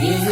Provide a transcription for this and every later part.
ጊዜ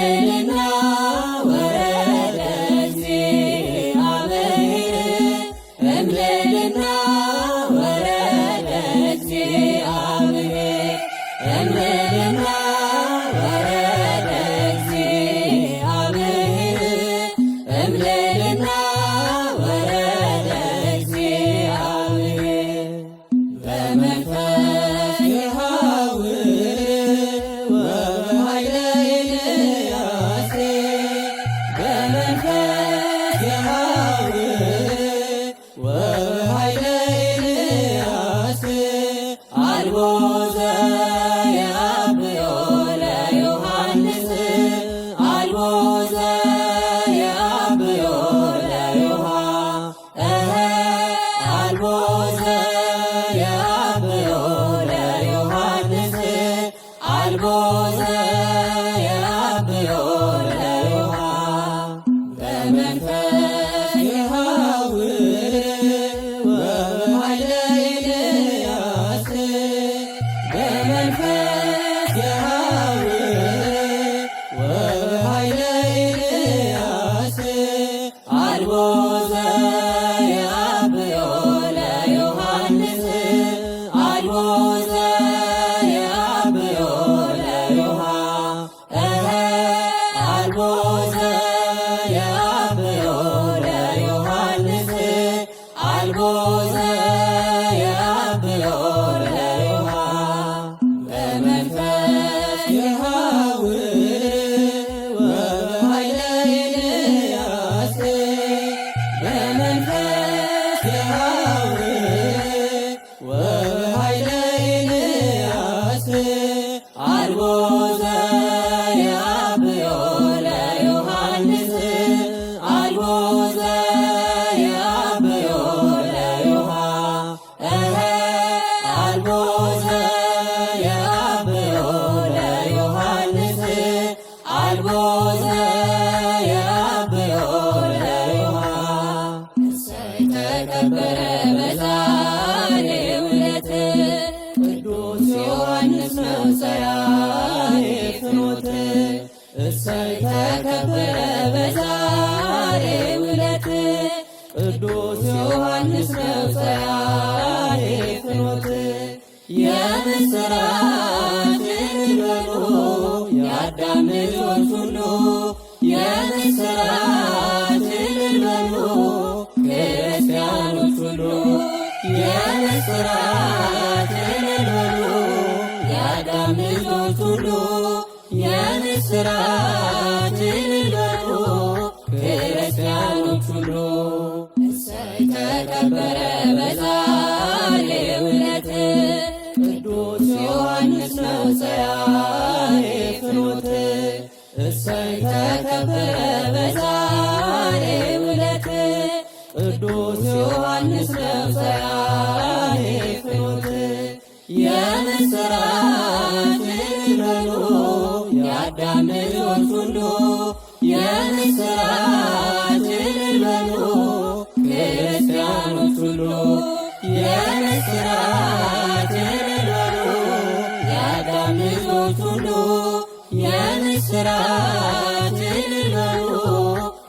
እምልዕልና ወረደ እግዚአብሔር እምልዕልና ወረደ እግዚአብሔር እምልዕልና ወረደ እግዚአብሔር እምልዕልና ወረደ እግዚአብሔር በመንፈስ የሐውር ወበኃይለ ኤልያስ በመንፈስ የሐውር ወበኃይለ ኤልያስ አልቦ ዘየአብዮ ለዮሐንስ አልቦ ዘየአብዮ ለዮሐንስ አልቦ ዘየአብዮ ለዮሐንስ አልቦ ዘየአብዮ ለዮሐንስ በመንፈስ የሐውር ወበኃይለ ኤልያስ በመንፈስ የሐውር ወበኃይለ ኤልያስ አልቦ ዘየአብዮ ለዮሐንስ አልቦ ዘየአብዮ ለዮሐንስ አልቦ ዘየአብዮ ለዮሐንስ አልቦ ዘየአብዮ ለዮሐንስ በመንፈስ የሐውር ወበኃይለ ኤልያስ በመንፈስ የሐውር ወበኃይለ ኤልያስ አልቦ ዘየአብዮ ለዮሐንስ አልቦ ዘየአብዮ ለዮሐንስ አልቦ ዘየአብዮ ለዮሐንስ አልቦ ዘየአብዮ ለዮሐንስ እሰይ ተከበረ በዛሬው ዕለት ቅዱስ ዮሐንስ መውፅአየ ፍኖት እሰይ ተከበረ በዛሬው ዕለት ቅዱስ ዮሐንስ መውፅአየ ፍኖት የምስራችን በሉ የአዳም ልጆች ሁሉ የምስራችን በሉ ክርስቲያኖች ሁሉ የምስራችን በሉ የአዳም ልጆች ሁሉ የምስራችን በሉ ክርስቲያኖች ሁሉ እሰይ ተከበረ በዛሬው ዕለት ቅዱስ ዮሐንስ መውፅአየ ፍኖት እሰይ ተከበረ በዛሬው ዕለት ቅዱስ ዮሐንስ መውፅአየ ፍኖት የምስራችን በሉ የአዳም ልጆች ሁሉ የምስራችን በሉ ክርስቲያኖች ሁሉ የምስራችን በሉ የአዳም ልጆች ሁሉ የምስራችን በሉ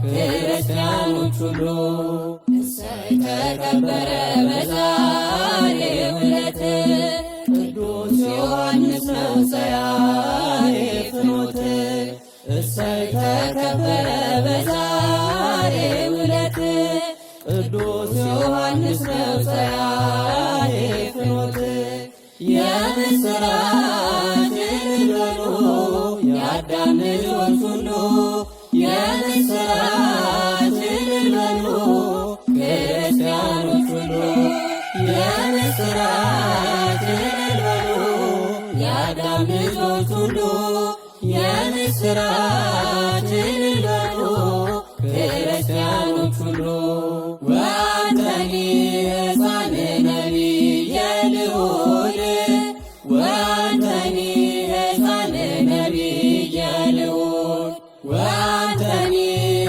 ክርስቲያኖች ሁሉ እሰይ ተከበረ በዛሬው ዕለት ቅዱስ ዮሐንስ መውፅአየ ፍኖት እሰይ ተከበረ በዛሬው ዕለት ቅዱስ ዮሐንስ መውፅአየ ፍኖት የምስራችን በሉ የአዳም ልጆች ሁሉ የምስራችን በሉ ክርስቲያኖች ሁሉ የምስራችን በሉ የአዳም ልጆች ሁሉ የምስራችን በሉ ክርስቲያኖች ሁሉ ወአንተኒ ሕፃን ነቢየ ልዑል ወአንተኒ ሕፃን ነቢየ ልዑል ወአንተኒ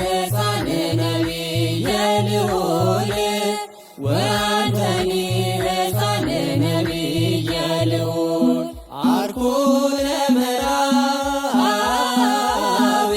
ሕፃን ነቢየ ልዑል ወአንተኒ ሕፃን ነቢየ ልዑል አርኩ ለመራዊ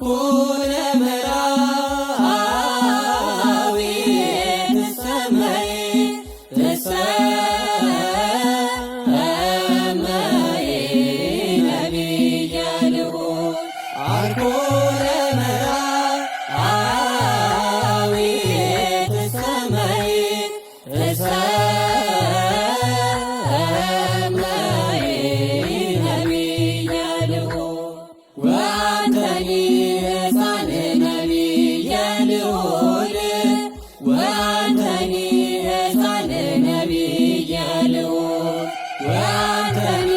አርኩነ መራዊ ትሰመይ ትሰመይ ነቢየ ልዑል አርኩነ መራዊ ትሰመይ ትሰመይ ነቢየ ልዑል ወአንተኒ ሕፃን ነቢየ ልዑል ወአንተኒ ሕፃን ነቢየ ልዑል ወአንተኒ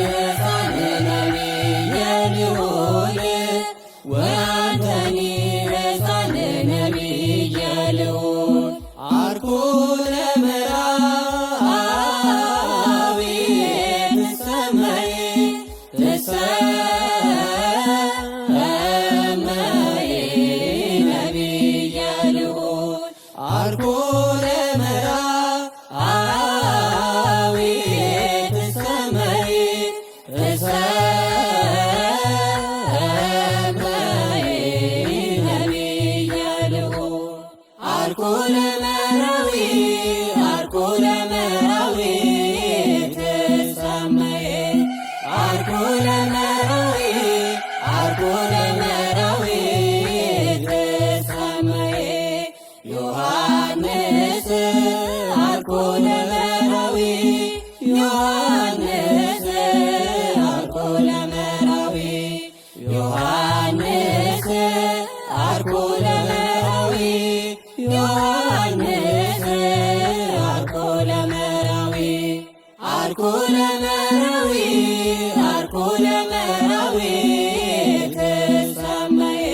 ሕፃን ነቢየ ልዑል ወአንተኒ ሕፃን ነቢየ ልዑል አርኩነ መራዊ ትሰመይ ትሰመይ ነቢየ ልዑል አርኩነ መራዊ ትሰመይ ትሰመይ ነቢየ ልዑል አርኩነ መራዊ አርኩነ መራዊ ትሰመይ አርኩነ መራዊ አርኩነ መራዊ ትሰመይ ዮሐንስ አርኩነ መራዊ ዮሐንስ አርኩነ መራዊ ዮሐንስ አርኩነ መራዊ ዮሐንስ አርኩነ መራዊ አርኩነ መራዊ አርኩነ መራዊ ትሰመይ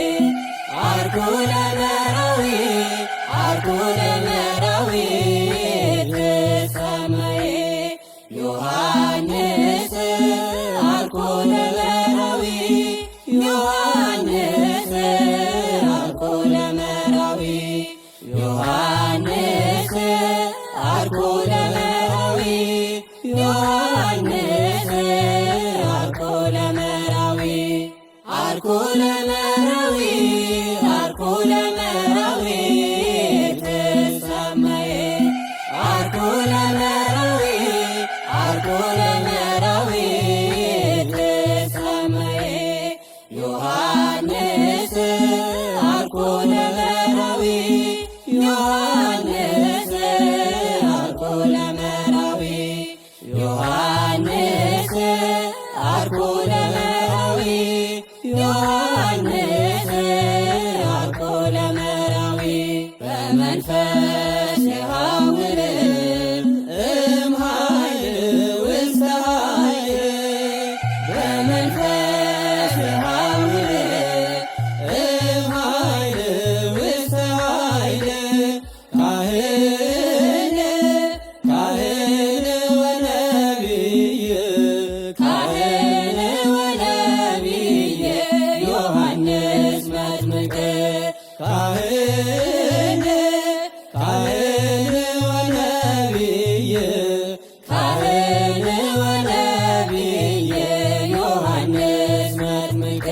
አርኩነ መራዊ አርኩነ መራዊ ትሰመይ ዮሐንስ አርኩነ መራዊ ዮሐንስ አርኩነ መራዊ ዮሐንስ አርኩነ መራዊ ዮሐንስ አርኩነ መራዊ አርኩነ መራዊ አርኩነ መራዊ ትሰመይ አርኩነ መራዊ አርኩነ መራዊ ትሰመይ ዮሐንስ አርኩነ መራዊ ዮሐንስ አርኩነ መራዊ ዮሐንስ አርኩነ መራዊ ዮሐንስ አርኩነ መራዊ በመንፈስ የሐውር እምኃይል ውስተ ኃይል በመንፈስ የሐውር እምኃይል ውስተ ኃይል ካህን ካህን ወነቢይ ካህን ወነቢይ ዮሐንስ መጥምቅ ካህን ካህን ወነቢይ ካህን ወነቢይ ዮሐንስ መጥምቅ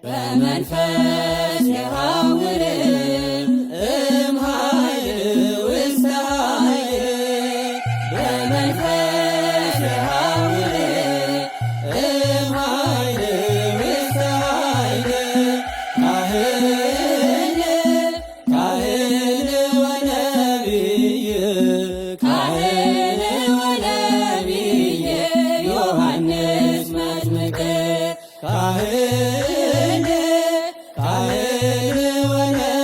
በመንፈስ የሐውር እምኃይል ውስተ ኃይል በመንፈስ የሐውር እምኃይል ውስተ ኃይል ካህን ካህን ወነቢይ ካህን ወነቢይ ዮሐንስ መጥምቅ ካህን ካህን ወነቢይ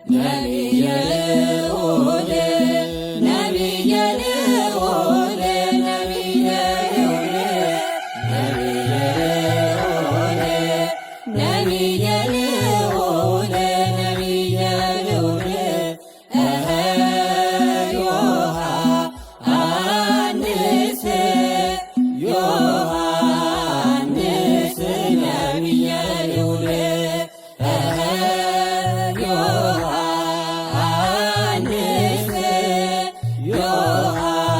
ነቢየ ልዑል ነቢየ ልዑል ነቢየ ልዑል ነቢየ ልዑል ነቢየ ልዑል ዮሐንስ ዮሐንስ ነቢየ ልዑል ዮሐንስ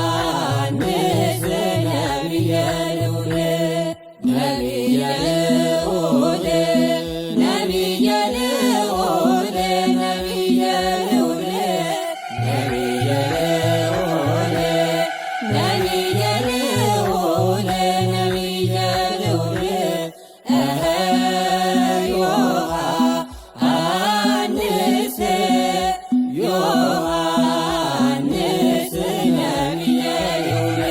ዮሐንስ ነቢየ ልዑል ነቢየ ልዑል ነቢየ ልዑል ነቢየ ልዑል ነቢየ ልዑል ነቢየ ልዑል ነቢየ ልዑል ዮሐንስ ዮሐንስ ነቢየ ልዑል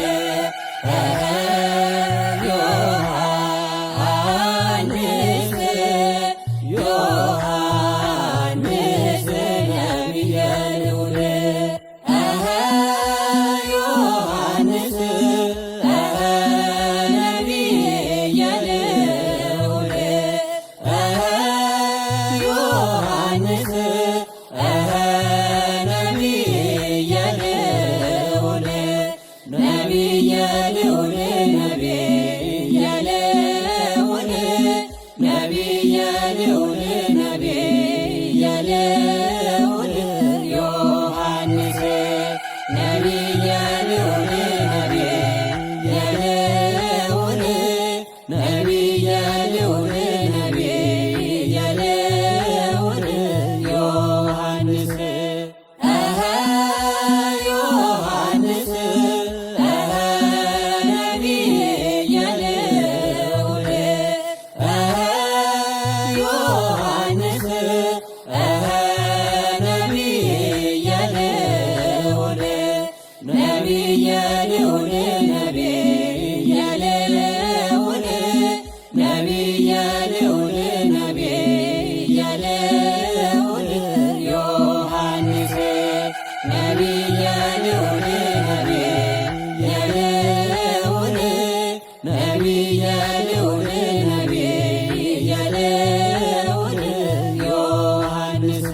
ዮሐንስ ዮሐንስ ነቢየ ልዑል ዮሐንስ ነቢየ ልዑል ዮሐንስ ነቢየ ልዑል ነቢየ ልዑል ነቢየ ልዑል ነቢየ ልዑል ነቢየ ልዑል ዮሐንስ ነቢየ ልዑል ነቢየ ልዑል ነቢየ ልዑል ነቢየ ልዑል ዮሐንስ ዮሐንስ ነቢየ ልዑል ዮሐንስ ነቢየ ልዑል ነቢየ ልዑል ነቢየ ልዑል ነቢየ ልዑል ነቢየ ልዑል ዮሐንስ ነቢየ ልዑል ነቢየ ልዑል ነቢየ ልዑል ነቢየ ልዑል ዮሐንስ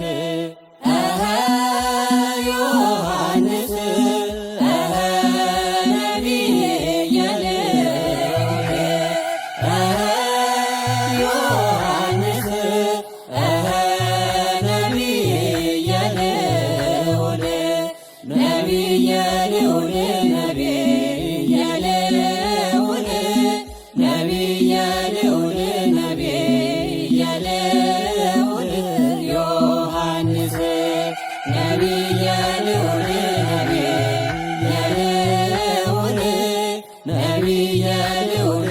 ዮሐንስ ነቢየ ልዑል ዮሐንስ ነቢየ ልዑል ነቢየ ልዑል ነቢየ ልዑል ነቢየ ልዑል ነቢየ ልዑል ዮሐንስ ነቢየ ልዑል ነቢየ ልዑል ነቢየ ልዑል